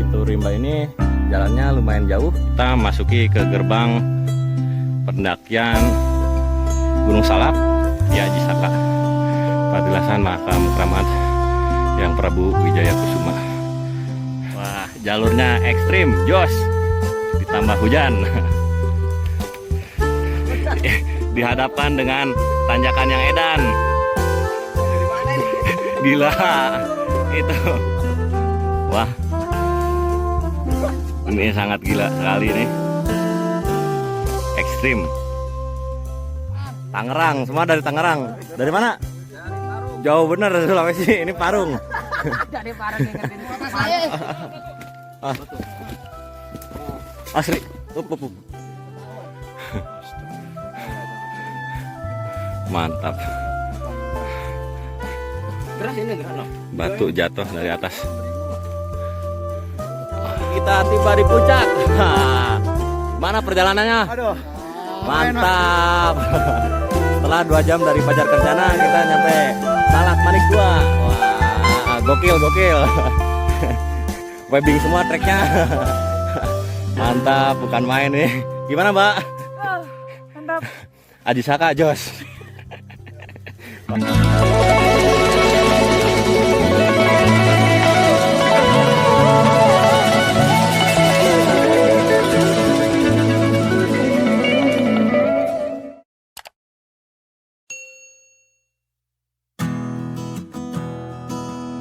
pintu rimba ini jalannya lumayan jauh. Kita masuki ke gerbang pendakian Gunung Salak di Aji Saka, Padilasan Makam Keramat yang Prabu Wijaya Kusuma. Wah, jalurnya ekstrim, jos, ditambah hujan. Dihadapkan dengan tanjakan yang edan. Gila itu. Wah, ini sangat gila sekali nih. Ekstrim. Tangerang, semua dari Tangerang. Dari mana? Jauh bener Sulawesi, ini Parung. Dari Parung Asli. Mantap. Batu jatuh dari atas. Kita tiba di puncak. Mana perjalanannya? Aduh, mantap. Setelah 2 jam dari Pajar Kencana kita nyampe Salak Manik 2. Wah, gokil. Webbing semua treknya. Mantap, bukan main nih. Gimana, Mbak? Mantap. Aji Saka jos.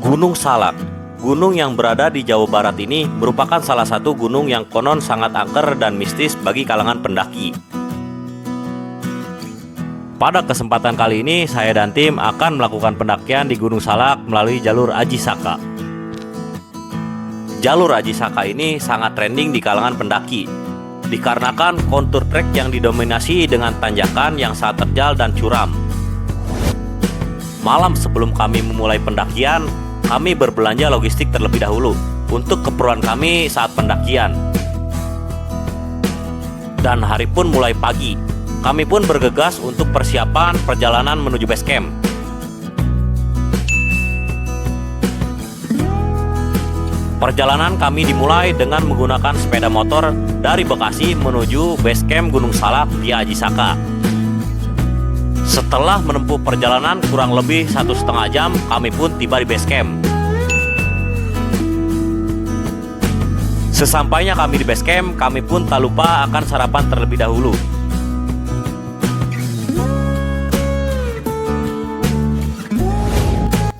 Gunung Salak, gunung yang berada di Jawa Barat ini merupakan salah satu gunung yang konon sangat angker dan mistis bagi kalangan pendaki. Pada kesempatan kali ini, saya dan tim akan melakukan pendakian di Gunung Salak melalui jalur Aji Saka. Jalur Aji Saka ini sangat trending di kalangan pendaki, dikarenakan kontur trek yang didominasi dengan tanjakan yang sangat terjal dan curam. Malam sebelum kami memulai pendakian, kami berbelanja logistik terlebih dahulu untuk keperluan kami saat pendakian. Dan hari pun mulai pagi, kami pun bergegas untuk persiapan perjalanan menuju base camp. Perjalanan kami dimulai dengan menggunakan sepeda motor dari Bekasi menuju base camp Gunung Salak di Aji Saka. Setelah menempuh perjalanan kurang lebih 1,5 jam, kami pun tiba di base camp. Sesampainya kami di base camp, kami pun tak lupa akan sarapan terlebih dahulu.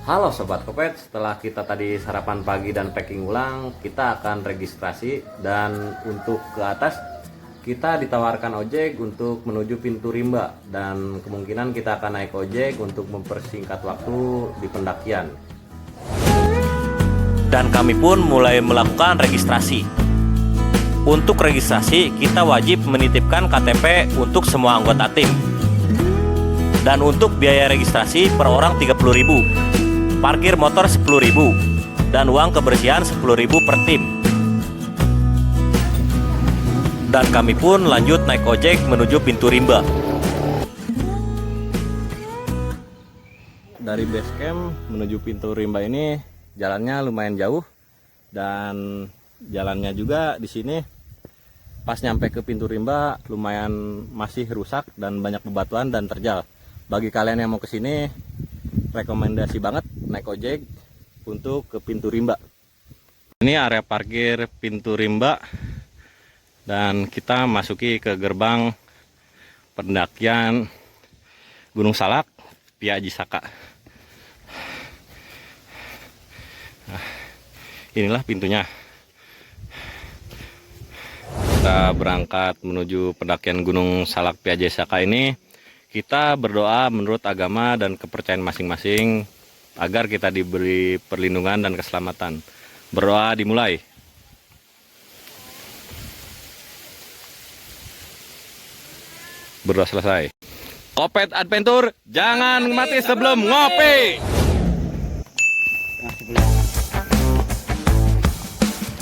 Halo Sobat Kopet, setelah kita tadi sarapan pagi dan packing ulang, kita akan registrasi. Dan untuk ke atas, kita ditawarkan ojek untuk menuju pintu rimba. Dan kemungkinan kita akan naik ojek untuk mempersingkat waktu di pendakian. Dan kami pun mulai melakukan registrasi. Untuk registrasi, kita wajib menitipkan KTP untuk semua anggota tim. Dan untuk biaya registrasi per orang 30.000, parkir motor 10.000, dan uang kebersihan 10.000 per tim. Dan kami pun lanjut naik ojek menuju pintu rimba. Dari base camp menuju pintu rimba ini jalannya lumayan jauh, dan jalannya juga di sini pas nyampe ke pintu rimba lumayan masih rusak dan banyak bebatuan dan terjal. Bagi kalian yang mau ke sini, rekomendasi banget naik ojek untuk ke pintu rimba. Ini area parkir pintu rimba, dan kita masuki ke gerbang pendakian Gunung Salak via Aji Saka. Nah, inilah pintunya. Kita berangkat menuju pendakian Gunung Salak via Aji Saka ini. Kita berdoa menurut agama dan kepercayaan masing-masing agar kita diberi perlindungan dan keselamatan. Berdoa dimulai. Berdoa selesai. Kopet Adventure, jangan mati sebelum ngopi.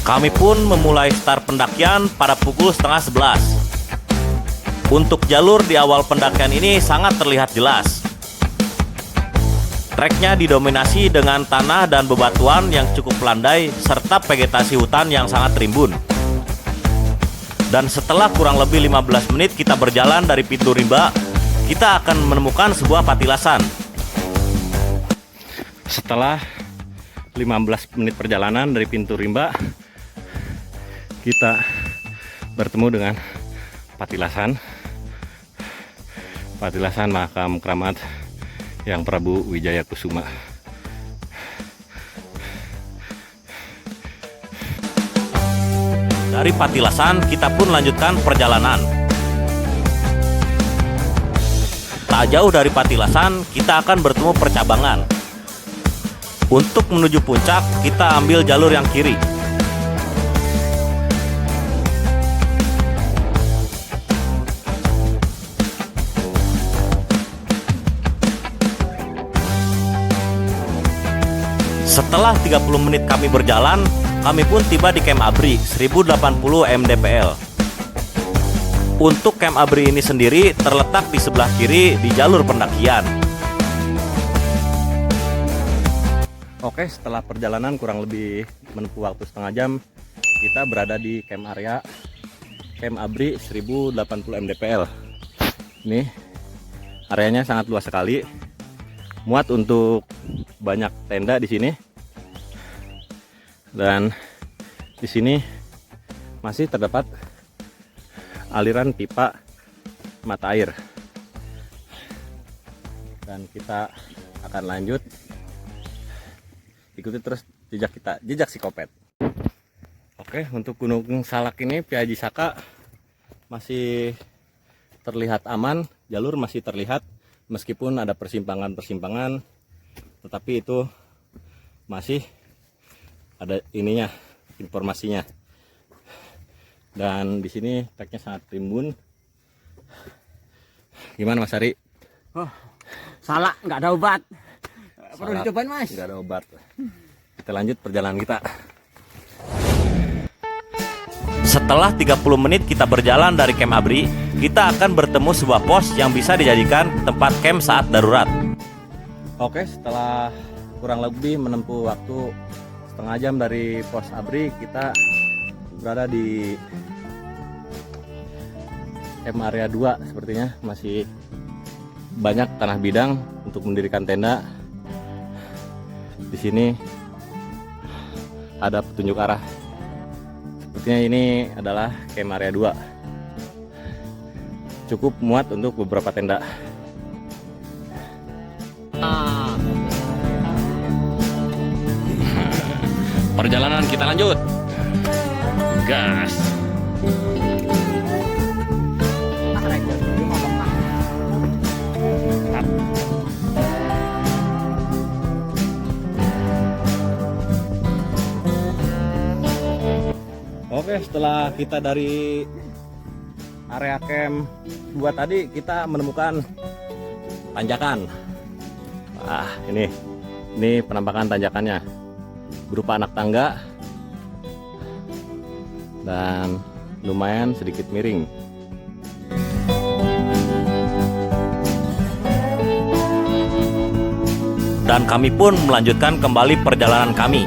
Kami pun memulai start pendakian pada pukul 10:30. Untuk jalur di awal pendakian ini sangat terlihat jelas. Treknya didominasi dengan tanah dan bebatuan yang cukup landai serta vegetasi hutan yang sangat rimbun. Dan setelah kurang lebih 15 menit kita berjalan dari pintu rimba, kita akan menemukan sebuah patilasan. Setelah 15 menit perjalanan dari pintu rimba, kita bertemu dengan patilasan makam keramat yang Prabu Wijaya Kusuma. Dari patilasan kita pun lanjutkan perjalanan. Tak jauh dari patilasan kita akan bertemu percabangan. Untuk menuju puncak kita ambil jalur yang kiri. Setelah 30 menit kami berjalan, kami pun tiba di Camp Abri 1080 mdpl. Untuk Camp Abri ini sendiri terletak di sebelah kiri di jalur pendakian. Oke, setelah perjalanan kurang lebih menempuh waktu setengah jam, kita berada di camp area Camp Abri 1080 mdpl. Ini areanya sangat luas sekali, muat untuk banyak tenda di sini. Dan di sini masih terdapat aliran pipa mata air. Dan kita akan lanjut, ikuti terus jejak si Kopet. Oke, untuk Gunung Salak ini Piaji Saka masih terlihat aman, jalur masih terlihat meskipun ada persimpangan-persimpangan, tetapi itu masih ada ininya, informasinya. Dan di sini treknya sangat rimbun. Gimana Mas Ari? Oh, salah, nggak ada obat. Perlu dicobain Mas. Nggak ada obat. Kita lanjut perjalanan kita. Setelah 30 menit kita berjalan dari Camp Abri, kita akan bertemu sebuah pos yang bisa dijadikan tempat camp saat darurat. Oke, setelah kurang lebih menempuh waktu setengah jam dari pos Abri, kita berada di camp area 2. Sepertinya masih banyak tanah bidang untuk mendirikan tenda. Di sini ada petunjuk arah. Sepertinya ini adalah camp area 2. Cukup muat untuk beberapa tenda. Perjalanan kita lanjut. Gas. Oke, setelah kita dari area camp 2 tadi, kita menemukan tanjakan. Wah, ini penampakan tanjakannya, berupa anak tangga dan lumayan sedikit miring. Dan kami pun melanjutkan kembali perjalanan kami.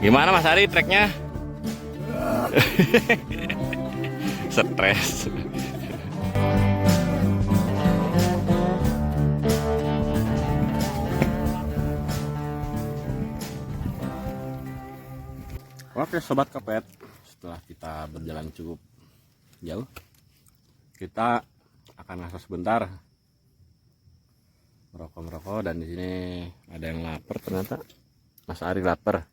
Gimana Mas Ari treknya? Stres. Oke Sobat Kopet, setelah kita berjalan cukup jauh, kita akan ngasos sebentar merokok dan di sini ada yang lapar ternyata. Mas Ari lapar.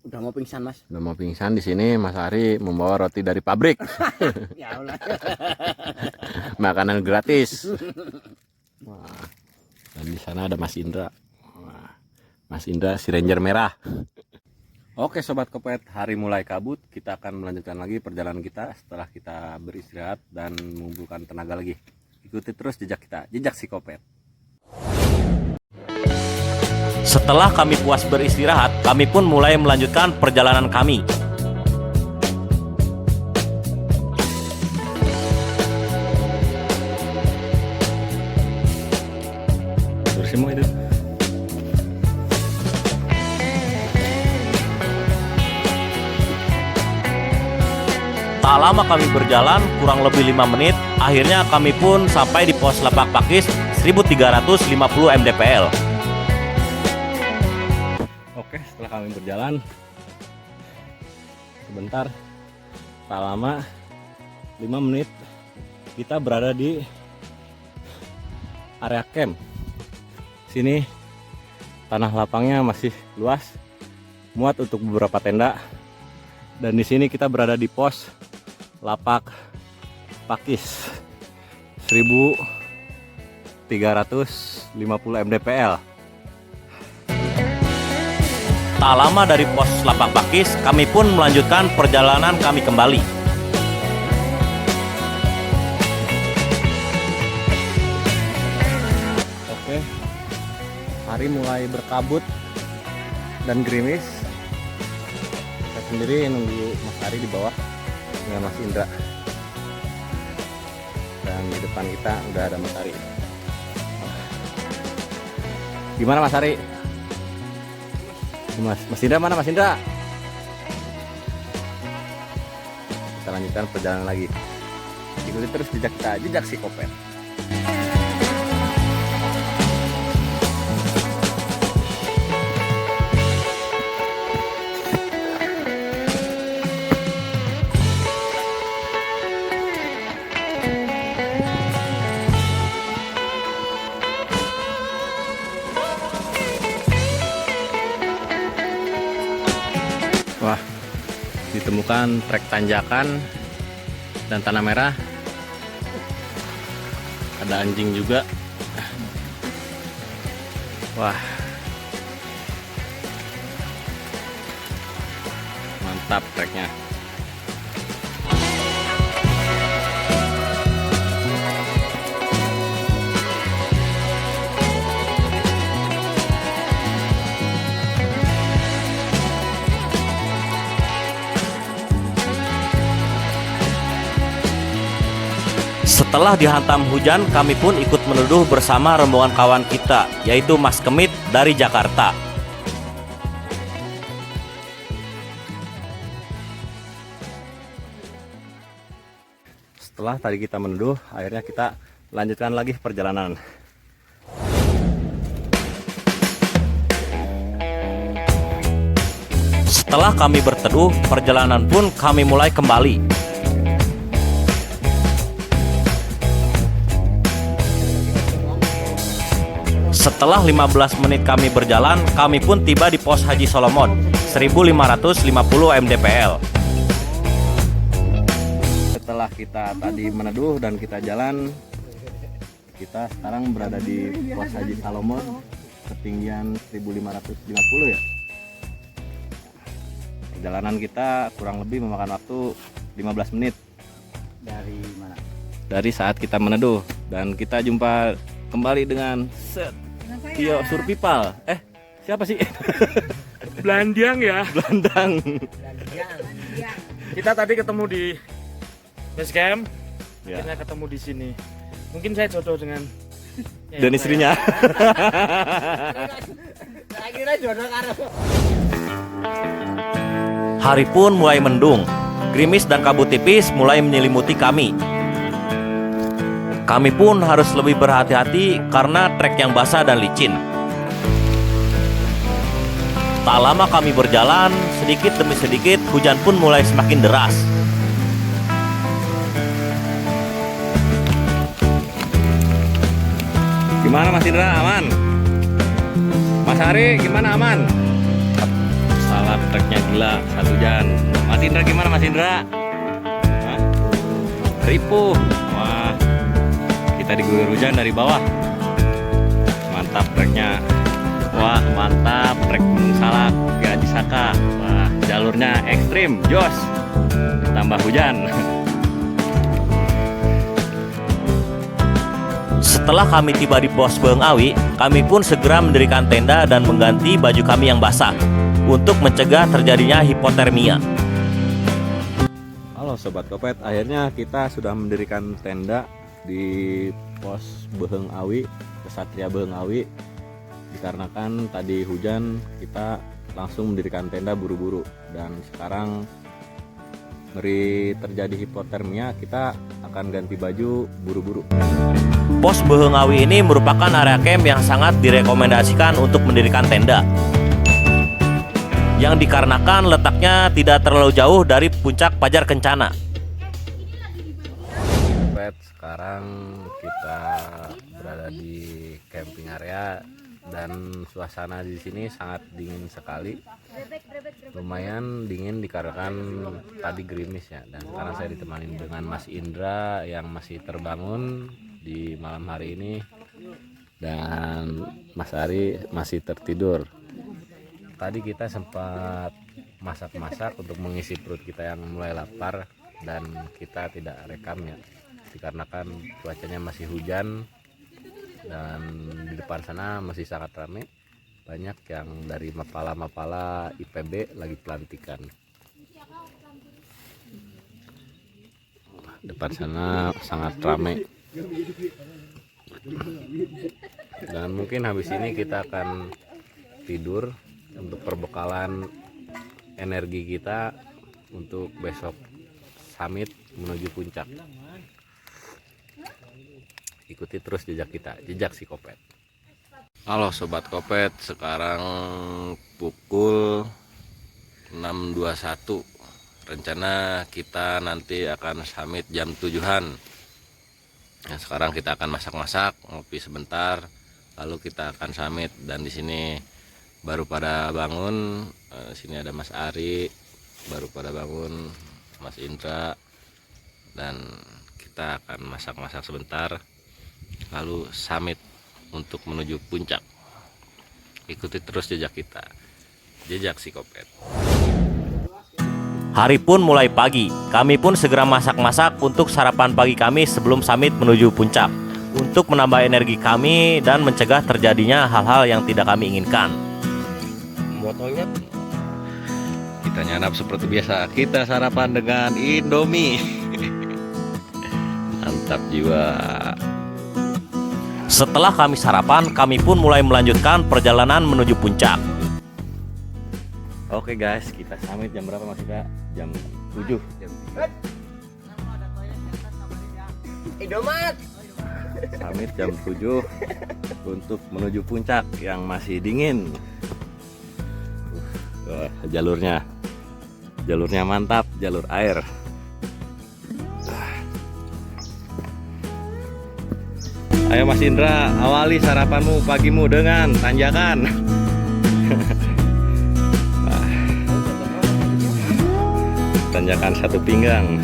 Udah mau pingsan Mas. Udah mau pingsan. Di sini Mas Ari membawa roti dari pabrik. Ya Allah. Makanan gratis. Wah. Dan di sana ada Mas Indra. Wah. Mas Indra si Ranger merah. Oke Sobat Kopet, hari mulai kabut. Kita akan melanjutkan lagi perjalanan kita setelah kita beristirahat dan mengumpulkan tenaga lagi. Ikuti terus jejak kita, jejak si Kopet. Setelah kami puas beristirahat, kami pun mulai melanjutkan perjalanan kami. Semua itu. Tak lama kami berjalan, kurang lebih 5 menit, akhirnya kami pun sampai di pos Lapak Pakis 1350 mdpl. Oke, setelah kami berjalan sebentar, tak lama 5 menit kita berada di area camp. Sini tanah lapangnya masih luas, muat untuk beberapa tenda. Dan di sini kita berada di pos Lapak Pakis 1350 mdpl. Tak lama dari pos Lapak Pakis, kami pun melanjutkan perjalanan kami kembali. Oke, hari mulai berkabut dan gerimis. Saya sendiri nunggu Mas Ari di bawah dengan Mas Indra. Dan di depan kita udah ada Mas Ari. Gimana Mas Ari? Mas Indra mana Mas Indra? Kita lanjutkan perjalanan lagi. Ikuti terus jejak kita, jejak si Kopet. Wah, ditemukan trek tanjakan dan tanah merah. Ada anjing juga. Wah, mantap treknya. Setelah dihantam hujan, kami pun ikut meneduh bersama rombongan kawan kita, yaitu Mas Kemit dari Jakarta. Setelah tadi kita meneduh, akhirnya kita lanjutkan lagi perjalanan. Setelah kami berteduh, perjalanan pun kami mulai kembali. Setelah 15 menit kami berjalan, kami pun tiba di pos Haji Solomon 1550 mdpl. Setelah kita tadi meneduh dan kita jalan, kita sekarang berada di pos Haji Solomon ketinggian 1550 ya. Perjalanan kita kurang lebih memakan waktu 15 menit. Dari mana? Dari saat kita meneduh, dan kita jumpa kembali dengan Tio Surpipal. Siapa sih? Belandang ya. Belandang. Kita tadi ketemu di base camp. Ya. Akhirnya ketemu di sini. Mungkin saya jodoh dengan Dan istrinya. Kira jodoh karo. Hari pun mulai mendung. Gerimis dan kabut tipis mulai menyelimuti kami. Kami pun harus lebih berhati-hati karena trek yang basah dan licin. Tak lama kami berjalan, sedikit demi sedikit hujan pun mulai semakin deras. Gimana Mas Indra, aman? Mas Ari gimana, aman? Salah treknya gila, satu hujan. Mas Indra gimana Mas Indra? Hah? Ripuh. Wah, kita diguyur hujan dari bawah. Mantap treknya. Wah, mantap, trek Gunung Salak Gaji Saka. Wah, jalurnya ekstrim, jos. Tambah hujan. Setelah kami tiba di pos Beung Awi, kami pun segera mendirikan tenda dan mengganti baju kami yang basah untuk mencegah terjadinya hipotermia. Halo Sobat Kopet, akhirnya kita sudah mendirikan tenda di pos Beung Awi, Kesatria Beung Awi. Dikarenakan tadi hujan, kita langsung mendirikan tenda buru-buru. Dan sekarang ngeri terjadi hipotermia, kita akan ganti baju buru-buru. Pos Beung Awi ini merupakan area camp yang sangat direkomendasikan untuk mendirikan tenda, yang dikarenakan letaknya tidak terlalu jauh dari puncak Pajar Kencana. Sekarang kita berada di camping area dan suasana di sini sangat dingin sekali. Lumayan dingin dikarenakan tadi gerimis ya. Dan sekarang saya ditemani dengan Mas Indra yang masih terbangun di malam hari ini, dan Mas Ari masih tertidur. Tadi kita sempat masak-masak untuk mengisi perut kita yang mulai lapar, dan kita tidak rekam ya dikarenakan cuacanya masih hujan dan di depan sana masih sangat ramai. Banyak yang dari mapala-mapala IPB lagi pelantikan. Depan sana sangat ramai. Dan mungkin habis ini kita akan tidur untuk perbekalan energi kita untuk besok summit menuju puncak. Ikuti terus jejak kita, jejak si Kopet. Halo Sobat Kopet, sekarang pukul 6.21. Rencana kita nanti akan summit jam 7-an. Nah, sekarang kita akan masak-masak, ngopi sebentar, lalu kita akan summit. Dan di sini baru pada bangun. Di sini ada Mas Ari, baru pada bangun, Mas Indra, dan kita akan masak-masak sebentar, lalu summit untuk menuju puncak. Ikuti terus jejak kita, jejak si Kopet. Hari pun mulai pagi, kami pun segera masak-masak untuk sarapan pagi kami sebelum summit menuju puncak, untuk menambah energi kami dan mencegah terjadinya hal-hal yang tidak kami inginkan. Botolnya kita nyadap seperti biasa, kita sarapan dengan Indomie. Mantap jiwa. Setelah kami sarapan, kami pun mulai melanjutkan perjalanan menuju puncak. Oke guys, kita summit jam berapa Mas Ika? Jam 7. Indomaret. Summit jam 7 untuk menuju puncak yang masih dingin. Jalurnya mantap, jalur air. Ayo Mas Indra, awali sarapanmu pagimu dengan tanjakan. Tanjakan satu pinggang.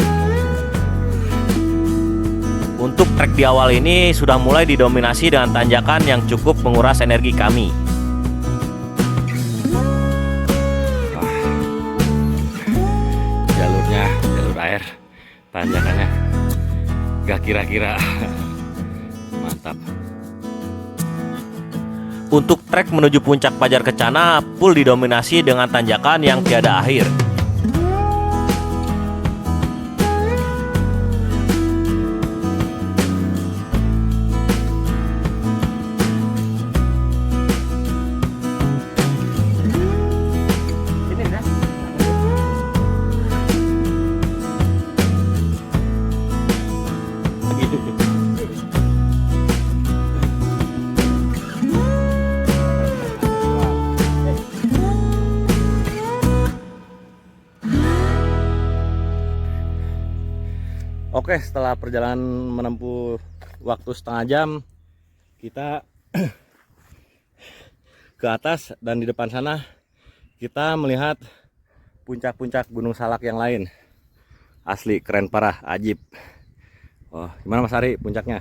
Untuk trek di awal ini sudah mulai didominasi dengan tanjakan yang cukup menguras energi kami. Jalurnya jalur air, tanjakannya gak kira-kira. Mantap. Untuk trek menuju puncak Pajar Kencana full didominasi dengan tanjakan yang tiada akhir. Oke, setelah perjalanan menempuh waktu setengah jam, kita ke atas dan di depan sana kita melihat puncak-puncak Gunung Salak yang lain. Asli keren parah, ajib. Oh, gimana Mas Ari puncaknya?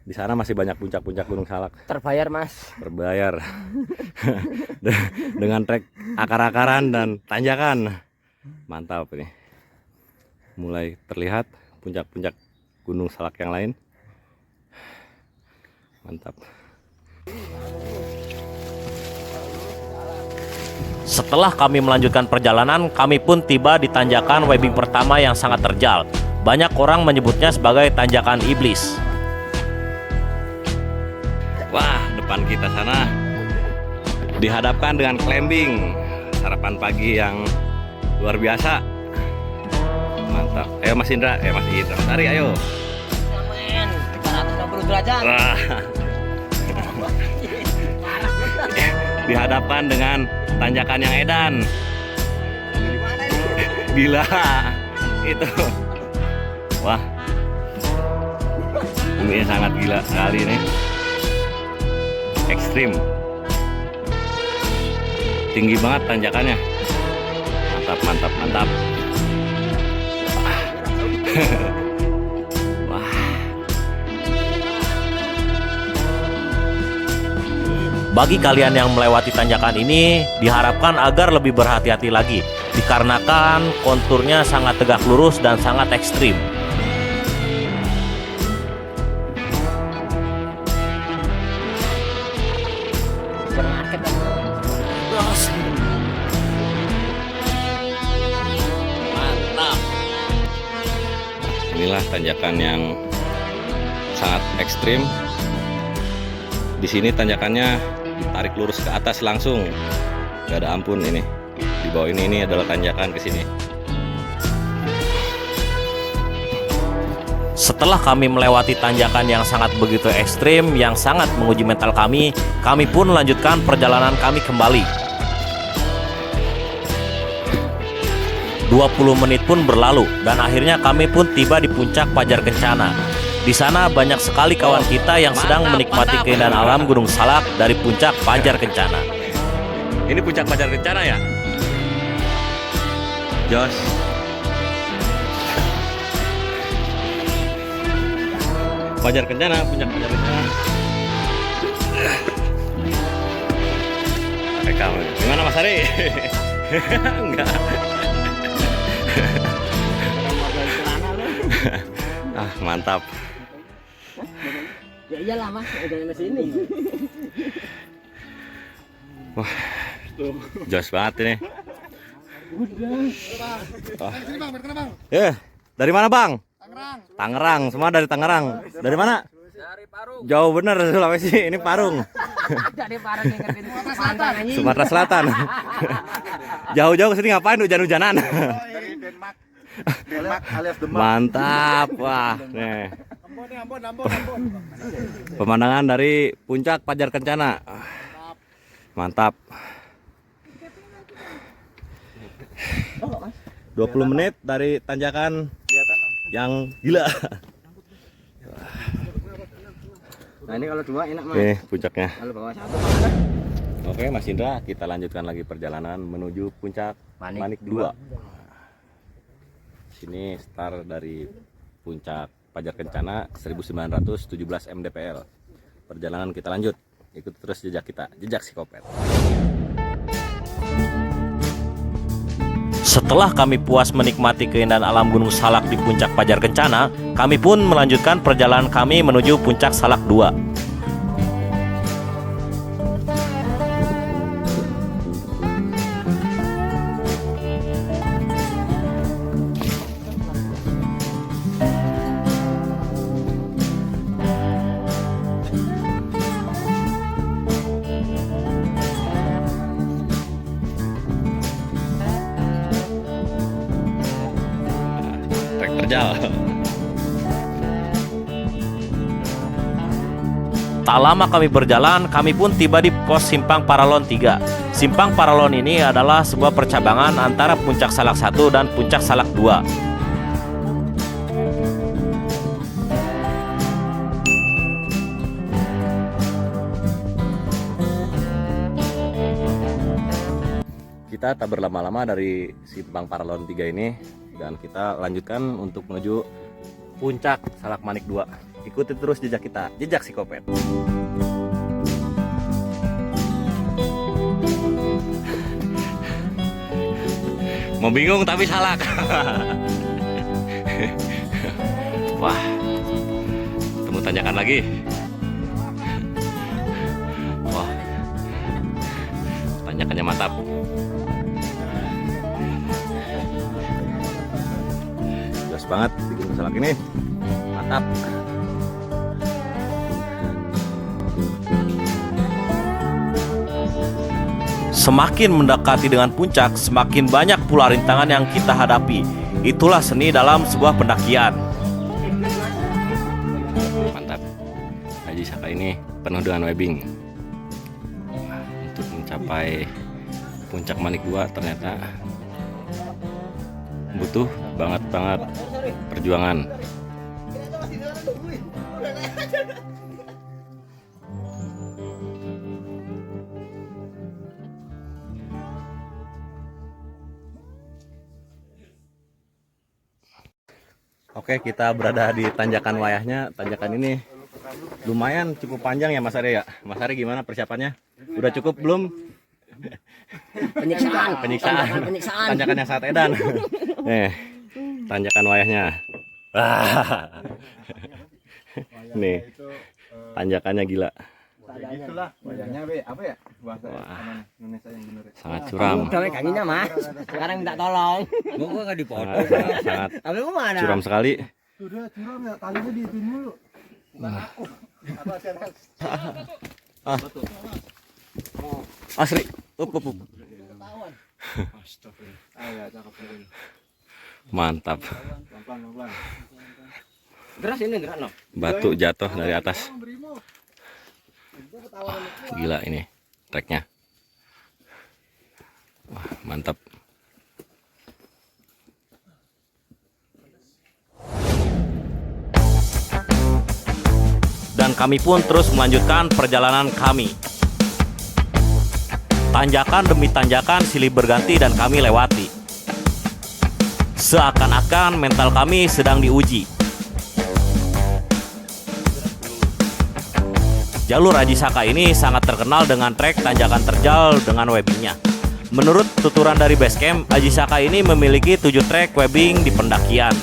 Di sana masih banyak puncak-puncak Gunung Salak. Terbayar Mas. Berbayar. Dengan trek akar-akaran dan tanjakan. Mantap ini. Mulai terlihat puncak-puncak Gunung Salak yang lain. Mantap. Setelah kami melanjutkan perjalanan, kami pun tiba di tanjakan webbing pertama yang sangat terjal. Banyak orang menyebutnya sebagai tanjakan iblis. Wah, depan kita sana dihadapkan dengan climbing, sarapan pagi yang luar biasa. Mantap. Ayo Mas Indra, Mas Indra, tarik ayo. Men, 460 derajat. Wah. Dihadapkan dengan tanjakan yang edan. Gila. Itu. Wah. Ini sangat gila sekali nih. Ekstrim, tinggi banget tanjakannya. Mantap, mantap, mantap. Wah. Bagi kalian yang melewati tanjakan ini, diharapkan agar lebih berhati-hati lagi, dikarenakan konturnya sangat tegak lurus dan sangat ekstrim. Mantap. Inilah tanjakan yang sangat ekstrim. Di sini tanjakannya ditarik lurus ke atas langsung, gak ada ampun ini. Di bawah ini adalah tanjakan ke sini. Setelah kami melewati tanjakan yang sangat begitu ekstrim, yang sangat menguji mental kami pun melanjutkan perjalanan kami kembali. 20 menit pun berlalu dan akhirnya kami pun tiba di puncak Pajar Kencana. Di sana banyak sekali kawan kita yang sedang menikmati keindahan alam Gunung Salak dari puncak Pajar Kencana. Ini puncak Pajar Kencana ya? Jos. Pajar Kencana, puncak Pajar Kencana. Rekam. Gimana Mas Ari? Enggak. Ah, mantap. Ya iyalah Mas, udah di sini. Wah, jos banget ini. Dari mana Bang? Tangerang. Tangerang, semua dari Tangerang. Dari mana? Dari Parung. Jauh bener Sulawesi, ini Parung. Dari Parung yang ngerti Selatan anjing. Sumatera Selatan. Jauh-jauh kesini ngapain hujan-hujanan? Dari Denmark. Denmark alias Demak. Mantap, wah. Nih. Ambon. Pemandangan dari puncak Pajar Kencana. Mantap. 20 menit dari tanjakan yang gila. Nah ini kalau dua enak Mas. Nih puncaknya. Kalau bawa satu mana? Oke Mas Indra, kita lanjutkan lagi perjalanan menuju puncak Manik 2. Sini start dari puncak Pajar Kencana 1917 mdpl. Perjalanan kita lanjut. Ikuti terus jejak kita, jejak Psikopet. Setelah kami puas menikmati keindahan alam Gunung Salak di puncak Pajar Kencana, kami pun melanjutkan perjalanan kami menuju puncak Salak 2. Trek terjal. Tak lama kami berjalan, kami pun tiba di pos Simpang Paralon 3. Simpang Paralon ini adalah sebuah percabangan antara puncak Salak 1 dan puncak Salak 2. Kita tak berlama-lama dari Simpang Paralon 3 ini dan kita lanjutkan untuk menuju puncak Salak Manik 2. ikuti terus jejak kita, jejak Psikopet. Mau bingung tapi salak. Wah, temu tanjakan lagi. Wah, tanjakannya mantap. Jelas banget bikin salak ini, mantap. Semakin mendekati dengan puncak, semakin banyak pula rintangan yang kita hadapi. Itulah seni dalam sebuah pendakian. Mantap. Haji Saka ini penuh dengan webbing. Untuk mencapai puncak Manik 2 ternyata butuh banget perjuangan. Oke, kita berada di tanjakan wayahnya. Tanjakan ini lumayan cukup panjang ya Mas Ari ya. Mas Ari gimana persiapannya? Udah cukup belum? Penyiksaan. Penyiksaan. Tanjakan yang sangat edan. Nih, tanjakan wayahnya. Wah. Nih, tanjakannya gila. Gitulah wayahnya apa ya bahasa Indonesia yang benar. Sangat curam. Udah kakinya Mas. Sekarang minta tolong. Gua enggak dipotong. Sangat Tapi mau mana? curam sekali. Sudah curam ya, talinya diitin dulu. Asri. Up. Mantap. Geras ini gerak no. Batu jatuh dari atas. Wah, gila ini treknya. Wah, mantap. Dan kami pun terus melanjutkan perjalanan kami. Tanjakan demi tanjakan silih berganti dan kami lewati. Seakan-akan mental kami sedang diuji. Jalur Haji Saka ini sangat terkenal dengan trek tanjakan terjal dengan webbingnya. Menurut tuturan dari Basecamp, Haji Saka ini memiliki 7 trek webbing di pendakian.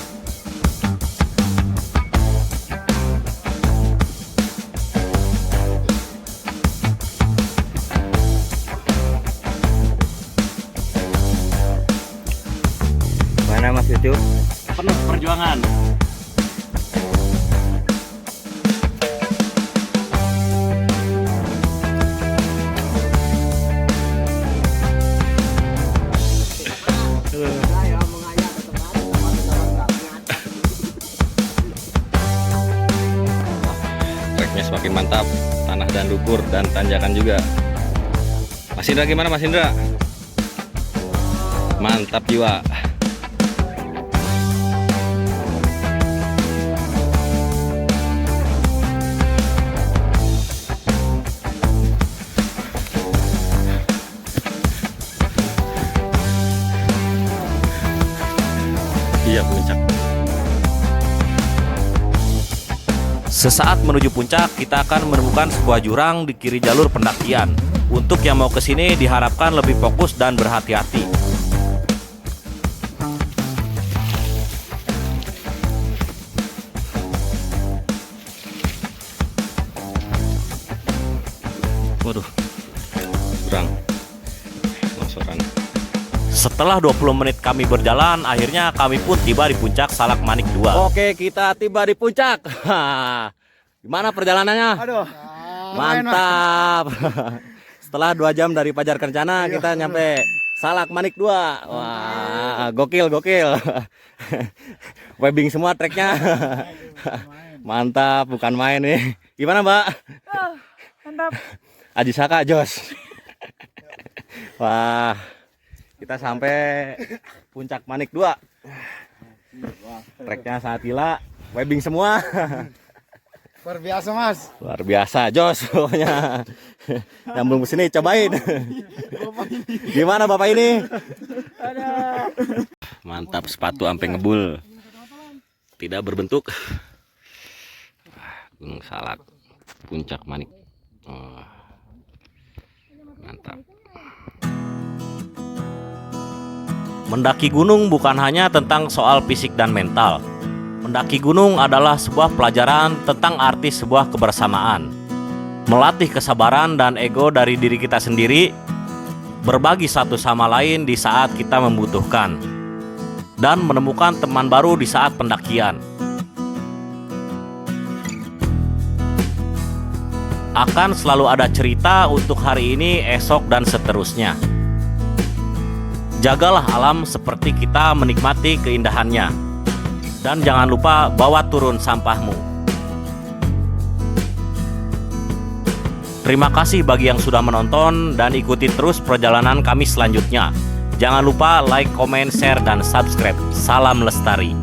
Mana Mas Cucu? Penuh perjuangan. Treknya semakin mantap, tanah dan lumpur dan tanjakan juga. Mas Indra gimana Mas Indra? Mantap jiwa. Iya puncak. Sesaat menuju puncak, kita akan menemukan sebuah jurang di kiri jalur pendakian. Untuk yang mau ke sini diharapkan lebih fokus dan berhati-hati. Waduh, kurang longsoran. Setelah 20 menit kami berjalan, akhirnya kami pun tiba di puncak Salak Manik 2. Oke, kita tiba di puncak. Gimana perjalanannya? Aduh. Mantap. Setelah 2 jam dari Pajar Kencana, kita nyampe Salak Manik 2. Wah, gokil. Webbing semua treknya. Mantap, bukan main nih. Gimana, Mbak? Mantap. Haji Saka jos. Wah, kita sampai puncak Manik 2. Treknya sangat gila, webbing semua. Luar biasa Mas. Luar biasa, jos pokoknya. Yang belum kesini cobain. Gimana Bapak ini? Mantap, sepatu sampai ngebul. Tidak berbentuk. Gunung Salak, Puncak Manik. Mantap. Mendaki gunung bukan hanya tentang soal fisik dan mental. Mendaki gunung adalah sebuah pelajaran tentang arti sebuah kebersamaan. Melatih kesabaran dan ego dari diri kita sendiri, berbagi satu sama lain di saat kita membutuhkan, dan menemukan teman baru di saat pendakian. Akan selalu ada cerita untuk hari ini, esok, dan seterusnya. Jagalah alam seperti kita menikmati keindahannya. Dan jangan lupa bawa turun sampahmu. Terima kasih bagi yang sudah menonton dan ikuti terus perjalanan kami selanjutnya. Jangan lupa like, comment, share, dan subscribe. Salam lestari.